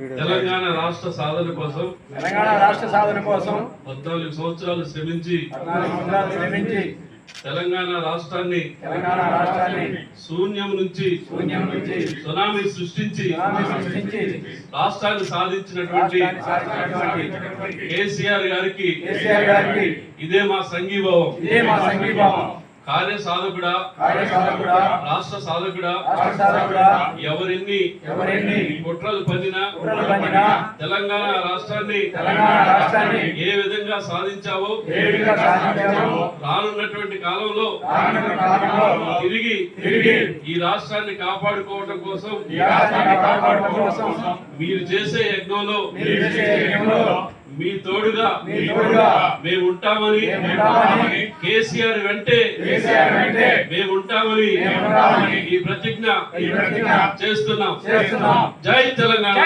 తెలంగాణ రాష్ట్ర సాధన కోసం 14 సంవత్సరాలు శ్రమించి తెలంగాణ రాష్ట్రాన్ని శూన్యం నుంచి సునామీ సృష్టించి రాష్ట్రాన్ని సాధించినటువంటి కేసీఆర్ గారికి ఇదే మా సంఘీభావం. కార్యసాధకుడా, రాష్ట్ర సాధకుడా, ఎవరెన్ని కుట్రలు పన్నినా తెలంగాణ రాష్ట్రాన్ని ఏ విధంగా సాధించావో రానున్నటువంటి కాలంలో తిరిగి ఈ రాష్ట్రాన్ని కాపాడుకోవడం కోసం మీరు చేసే యజ్ఞంలో మీ తోడుగా మేము ఉంటామని, కేసీఆర్ వెంటే మేము ఉంటామని ఈ ప్రతిజ్ఞ చేస్తున్నాం. జై తెలంగాణ.